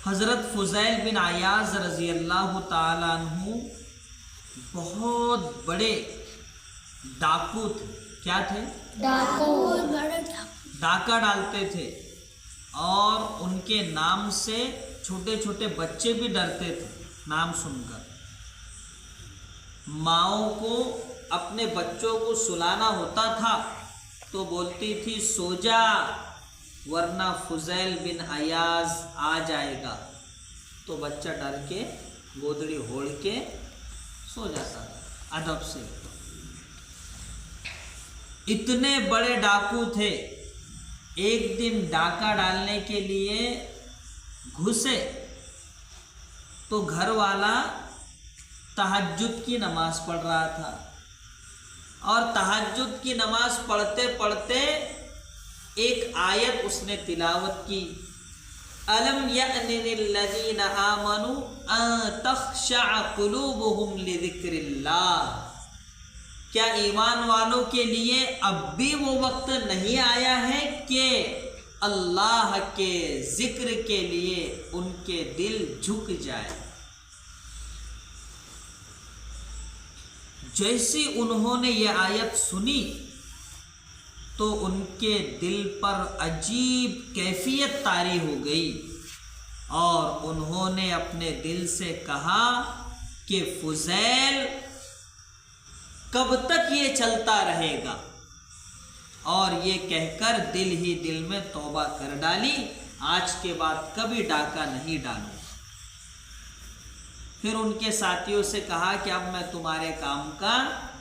حضرت فضیل بن عیاض رضی اللہ تعالیٰ عنہ بہت بڑے ڈاکو تھے. کیا تھے؟ ڈاکہ ڈالتے تھے، اور ان کے نام سے چھوٹے چھوٹے بچے بھی ڈرتے تھے نام سن کر. ماؤں کو اپنے بچوں کو سلانا ہوتا تھا تو بولتی تھی سو جا ورنہ فضیل بن عیاض آ جائے گا، تو بچہ ڈر کے گودڑی اوڑھ کے سو جاتا تھا ادب سے. اتنے بڑے ڈاکو تھے. ایک دن ڈاکہ ڈالنے کے لیے گھسے تو گھر والا تہجد کی نماز پڑھ رہا تھا، اور تہجد کی نماز پڑھتے پڑھتے ایک آیت اس نے تلاوت کی، أَلَمْ يَأْنِ لِلَّذِينَ آمَنُوا أَن تَخْشَعَ قُلُوبُهُمْ لِذِكْرِ اللَّهِ، کیا ایمان والوں کے لیے اب بھی وہ وقت نہیں آیا ہے کہ اللہ کے ذکر کے لیے ان کے دل جھک جائے. جیسی انہوں نے یہ آیت سنی تو ان کے دل پر عجیب کیفیت طاری ہو گئی، اور انہوں نے اپنے دل سے کہا کہ فضیل کب تک یہ چلتا رہے گا، اور یہ کہہ کر دل ہی دل میں توبہ کر ڈالی، آج کے بعد کبھی ڈاکہ نہیں ڈالوں. پھر ان کے ساتھیوں سے کہا کہ اب میں تمہارے کام کا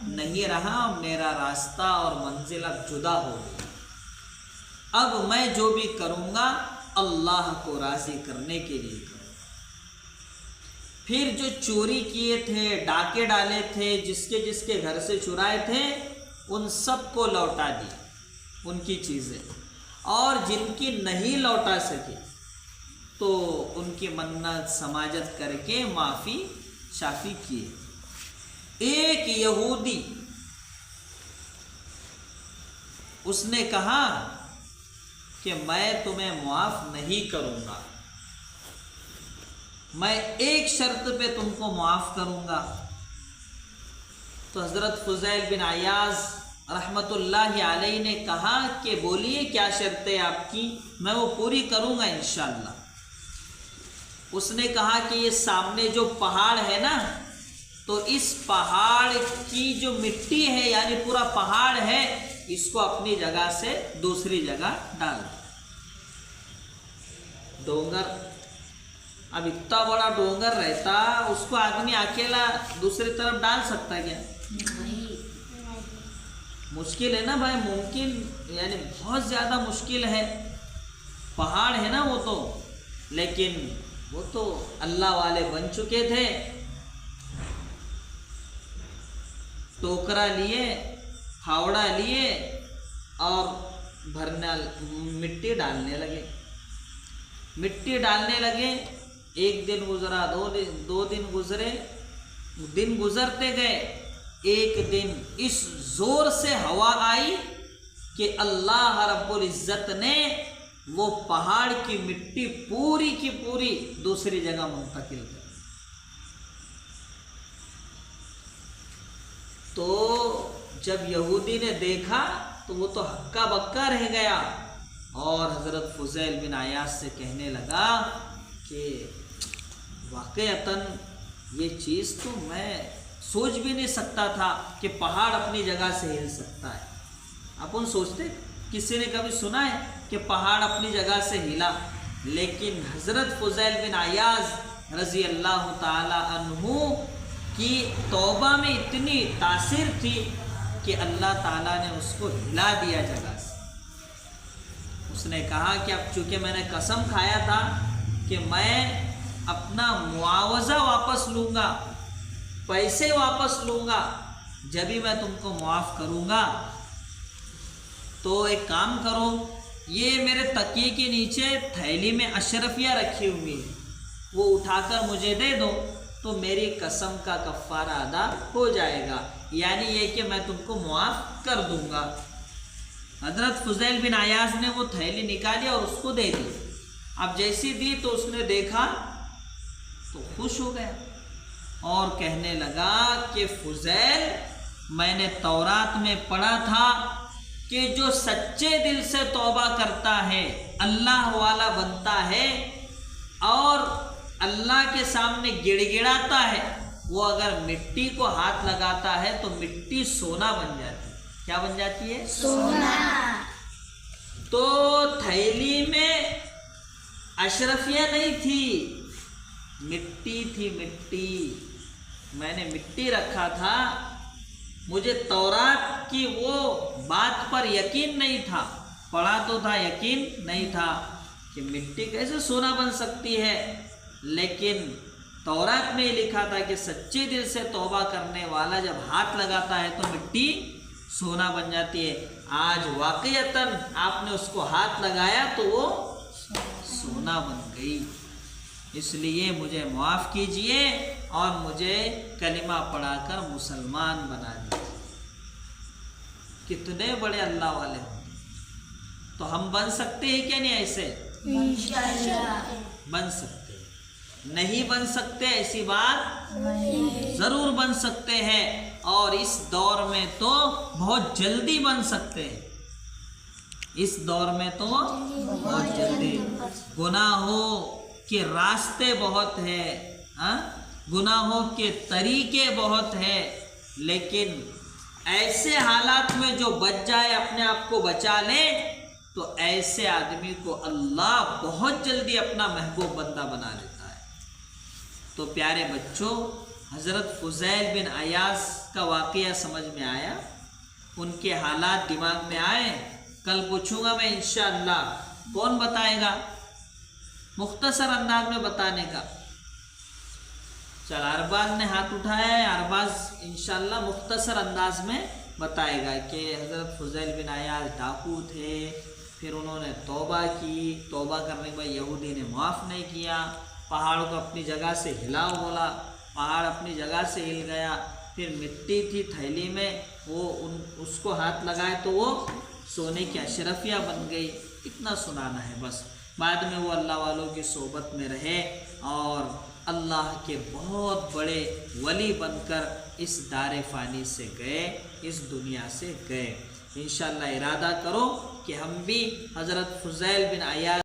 نہیں رہا، میرا راستہ اور منزل اب جدا ہو گئی، اب میں جو بھی کروں گا اللہ کو راضی کرنے کے لیے کروں. پھر جو چوری کیے تھے، ڈاکے ڈالے تھے، جس کے گھر سے چرائے تھے، ان سب کو لوٹا دی ان کی چیزیں، اور جن کی نہیں لوٹا سکے تو ان کی منت سماجت کر کے معافی شافی کیے. ایک یہودی اس نے کہا کہ میں تمہیں معاف نہیں کروں گا، میں ایک شرط پہ تم کو معاف کروں گا. تو حضرت فضیل بن عیاض رحمت اللہ علیہ نے کہا کہ بولیے کیا شرط ہے آپ کی، میں وہ پوری کروں گا انشاءاللہ. اس نے کہا کہ یہ سامنے جو پہاڑ ہے نا، تو اس پہاڑ کی جو مٹی ہے، یعنی پورا پہاڑ ہے، اس کو اپنی جگہ سے دوسری جگہ ڈال دو. ڈونگر، اب اتنا بڑا ڈونگر رہتا، اس کو آدمی اکیلا دوسری طرف ڈال سکتا کیا؟ مشکل ہے نا بھائی، ممکن یعنی بہت زیادہ مشکل ہے. پہاڑ ہے نا وہ تو، لیکن وہ تو اللہ والے بن چکے تھے. ٹوکرا لیے، پھاوڑا لیے، اور مٹی ڈالنے لگے. مٹی ڈالنے لگے. ایک دن گزرا، دو دن گزرے، دن گزرتے گئے. ایک دن اس زور سے ہوا آئی کہ اللہ رب العزت نے وہ پہاڑ کی مٹی پوری کی پوری دوسری جگہ منتقل کر. تو جب یہودی نے دیکھا تو وہ تو ہکا بکا رہ گیا، اور حضرت فضیل بن عیاض سے کہنے لگا کہ واقعتاً یہ چیز تو میں سوچ بھی نہیں سکتا تھا کہ پہاڑ اپنی جگہ سے ہل سکتا ہے. اپن سوچتے کسی نے کبھی سنا ہے کہ پہاڑ اپنی جگہ سے ہلا؟ لیکن حضرت فضیل بن عیاض رضی اللہ تعالی عنہ کی توبہ میں اتنی تاثیر تھی کہ اللہ تعالیٰ نے اس کو ہلا دیا جگہ سے. اس نے کہا کہ اب چونکہ میں نے قسم کھایا تھا کہ میں اپنا معاوضہ واپس لوں گا، پیسے واپس لوں گا جب ہی میں تم کو معاف کروں گا، تو ایک کام کرو، یہ میرے تکیے کے نیچے تھیلی میں اشرفیہ رکھی ہوئی ہے، وہ اٹھا کر مجھے دے دو تو میری قسم کا کفارہ ادا ہو جائے گا، یعنی یہ کہ میں تم کو معاف کر دوں گا. حضرت فضیل بن عیاض نے وہ تھیلی نکالی اور اس کو دے دی. اب جیسی دی تو اس نے دیکھا تو خوش ہو گیا اور کہنے لگا کہ فضیل، میں نے تورات میں پڑھا تھا کہ جو سچے دل سے توبہ کرتا ہے، اللہ والا بنتا ہے اور اللہ کے سامنے گڑ گڑاتا ہے، وہ اگر مٹی کو ہاتھ لگاتا ہے تو مٹی سونا بن جاتی ہے۔ کیا بن جاتی ہے؟ سونا۔ تو تھیلی میں اشرفیہ نہیں تھی، مٹی تھی، مٹی۔ میں نے مٹی رکھا تھا، مجھے تورات کی وہ بات پر یقین نہیں تھا، پڑھا تو تھا، یقین نہیں تھا کہ مٹی کیسے سونا بن سکتی ہے، لیکن تورات میں لکھا تھا کہ سچے دل سے توبہ کرنے والا جب ہاتھ لگاتا ہے تو مٹی سونا بن جاتی ہے۔ آج واقعتاً آپ نے اس کو ہاتھ لگایا تو وہ سونا بن گئی۔ اس لیے مجھے معاف کیجئے اور مجھے کلمہ پڑھا کر مسلمان بنا دیجیے۔ کتنے بڑے اللہ والے ہوں گے۔ تو ہم بن سکتے ہیں کہ نہیں؟ ایسے انشاءاللہ بن سکتے ہیں۔ نہیں بن سکتے ایسی بات ضرور بن سکتے ہیں، اور اس دور میں تو بہت جلدی بن سکتے ہیں۔ اس دور میں تو بہت جلدی۔ گناہوں کے راستے بہت ہیں، گناہوں کے طریقے بہت ہیں، لیکن ایسے حالات میں جو بچ جائے، اپنے آپ کو بچا لے، تو ایسے آدمی کو اللہ بہت جلدی اپنا محبوب بندہ بنا لیتا ہے۔ تو پیارے بچوں، حضرت فضیل بن عیاض کا واقعہ سمجھ میں آیا، ان کے حالات دماغ میں آئے۔ کل پوچھوں گا میں انشاءاللہ، کون بتائے گا؟ مختصر انداز میں بتانے کا۔ چل، ارباز نے ہاتھ اٹھایا ہے، ارباز انشاءاللہ مختصر انداز میں بتائے گا کہ حضرت فضیل بن عیاض ڈاکو تھے، پھر انہوں نے توبہ کی، توبہ کرنے کے بعد یہودی نے معاف نہیں کیا، پہاڑ کو اپنی جگہ سے ہلاؤ بولا، پہاڑ اپنی جگہ سے ہل گیا، پھر مٹی تھی تھیلی میں، وہ اس کو ہاتھ لگائے تو وہ سونے کی اشرفیہ بن گئی۔ اتنا سنانا ہے بس۔ بعد میں وہ اللہ والوں کی صحبت میں رہے اور اللہ کے بہت بڑے ولی بن کر اس دار فانی سے گئے، اس دنیا سے گئے۔ انشاءاللہ ارادہ کرو کہ ہم بھی حضرت فضیل بن عیاض